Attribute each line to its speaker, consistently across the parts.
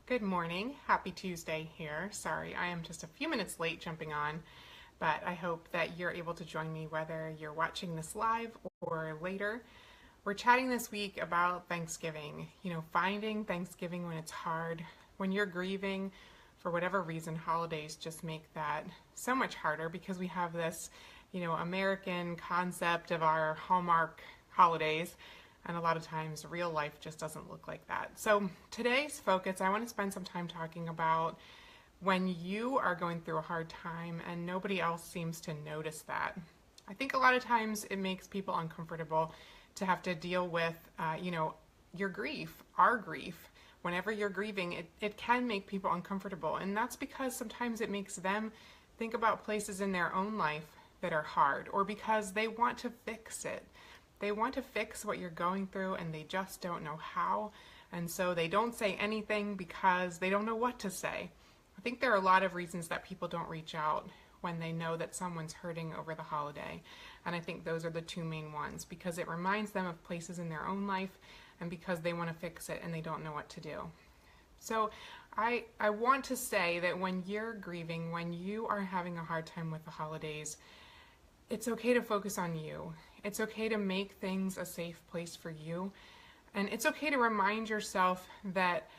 Speaker 1: Good morning. Happy Tuesday here. Sorry, I am just a few minutes late jumping on, but I hope that you're able to join me whether you're watching this live or later. We're chatting this week about Thanksgiving. Finding Thanksgiving when it's hard, when you're grieving for whatever reason. Holidays just make that so much harder because we have this, American concept of our Hallmark holidays. And a lot of times real life just doesn't look like that. So today's focus, I want to spend some time talking about when you are going through a hard time and nobody else seems to notice that. I think a lot of times it makes people uncomfortable to have to deal with, your grief, our grief. Whenever you're grieving, it can make people uncomfortable. And that's because sometimes it makes them think about places in their own life that are hard, or because they want to fix it. They want to fix what you're going through and they just don't know how. And so they don't say anything because they don't know what to say. I think there are a lot of reasons that people don't reach out when they know that someone's hurting over the holiday. And I think those are the two main ones, because it reminds them of places in their own life and because they want to fix it and they don't know what to do. So I want to say that when you're grieving, when you are having a hard time with the holidays, it's okay to focus on you. It's okay to make things a safe place for you. And it's okay to remind yourself that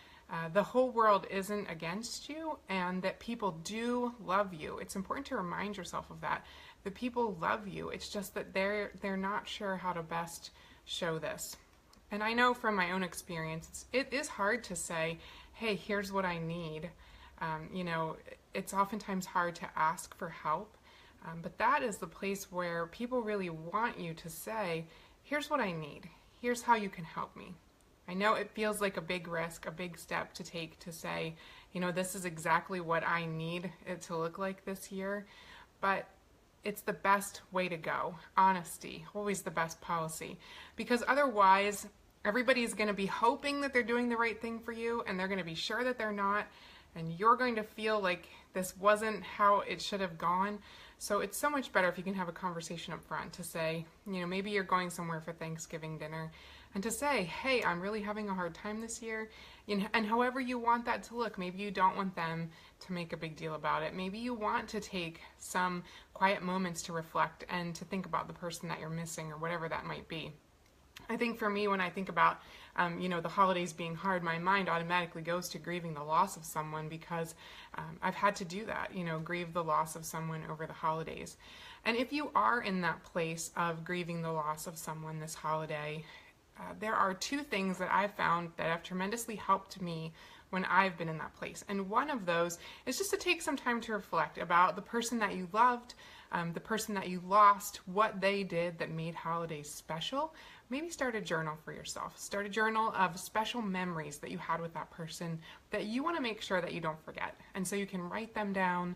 Speaker 1: the whole world isn't against you and that people do love you. It's important to remind yourself of that. The people love you. It's just that they're not sure how to best show this. And I know from my own experience, it is hard to say, hey, here's what I need. It's oftentimes hard to ask for help. But that is the place where people really want you to say, here's what I need. Here's how you can help me. I know it feels like a big risk, a big step to take to say, this is exactly what I need it to look like this year. But it's the best way to go. Honesty, always the best policy. Because otherwise, everybody's going to be hoping that they're doing the right thing for you, and they're going to be sure that they're not. And you're going to feel like this wasn't how it should have gone. So it's so much better if you can have a conversation up front to say, maybe you're going somewhere for Thanksgiving dinner, and to say, hey, I'm really having a hard time this year. And however you want that to look, maybe you don't want them to make a big deal about it. Maybe you want to take some quiet moments to reflect and to think about the person that you're missing or whatever that might be. I think for me, when I think about, the holidays being hard, my mind automatically goes to grieving the loss of someone because I've had to do that, grieve the loss of someone over the holidays. And if you are in that place of grieving the loss of someone this holiday, there are two things that I've found that have tremendously helped me when I've been in that place. And one of those is just to take some time to reflect about the person that you loved, the person that you lost, what they did that made holidays special. Maybe start a journal for yourself. Start a journal of special memories that you had with that person that you want to make sure that you don't forget. And so you can write them down,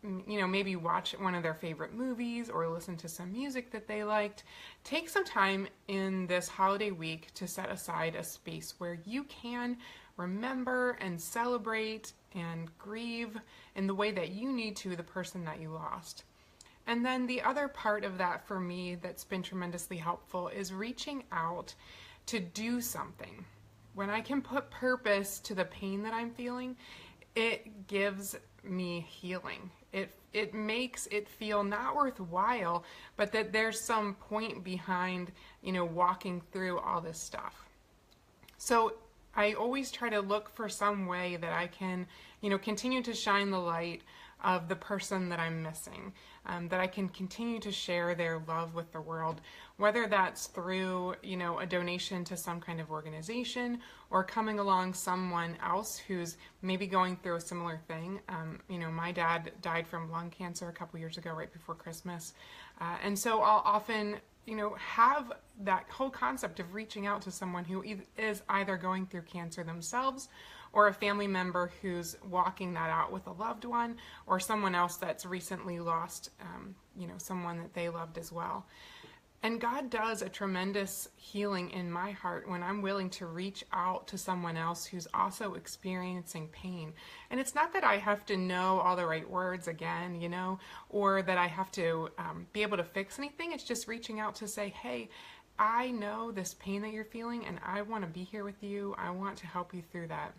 Speaker 1: maybe watch one of their favorite movies or listen to some music that they liked. Take some time in this holiday week to set aside a space where you can remember and celebrate and grieve in the way that you need to the person that you lost. And then the other part of that for me that's been tremendously helpful is reaching out to do something. When I can put purpose to the pain that I'm feeling, it gives me healing. It makes it feel not worthwhile, but that there's some point behind, walking through all this stuff. So I always try to look for some way that I can, continue to shine the light of the person that I'm missing, that I can continue to share their love with the world, whether that's through, a donation to some kind of organization or coming along someone else who's maybe going through a similar thing. My dad died from lung cancer a couple years ago, right before Christmas. And so I'll often have that whole concept of reaching out to someone who is either going through cancer themselves or a family member who's walking that out with a loved one or someone else that's recently lost, someone that they loved as well. And God does a tremendous healing in my heart when I'm willing to reach out to someone else who's also experiencing pain. And it's not that I have to know all the right words again, or that I have to be able to fix anything. It's just reaching out to say, hey, I know this pain that you're feeling and I want to be here with you. I want to help you through that.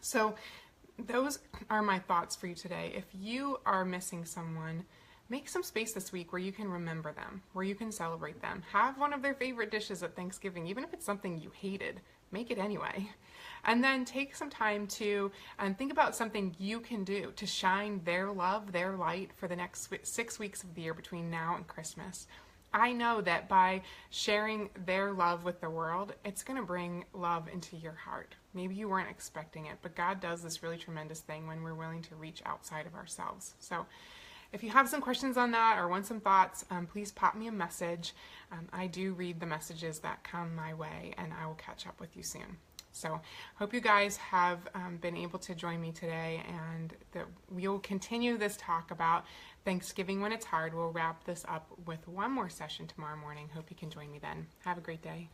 Speaker 1: So those are my thoughts for you today. If you are missing someone, make some space this week where you can remember them, where you can celebrate them. Have one of their favorite dishes at Thanksgiving, even if it's something you hated, make it anyway. And then take some time to think about something you can do to shine their love, their light for the next 6 weeks of the year between now and Christmas. I know that by sharing their love with the world, it's going to bring love into your heart. Maybe you weren't expecting it, but God does this really tremendous thing when we're willing to reach outside of ourselves. So if you have some questions on that or want some thoughts, please pop me a message. I do read the messages that come my way, and I will catch up with you soon. So hope you guys have been able to join me today, and that we'll continue this talk about Thanksgiving when it's hard. We'll wrap this up with one more session tomorrow morning. Hope you can join me then. Have a great day.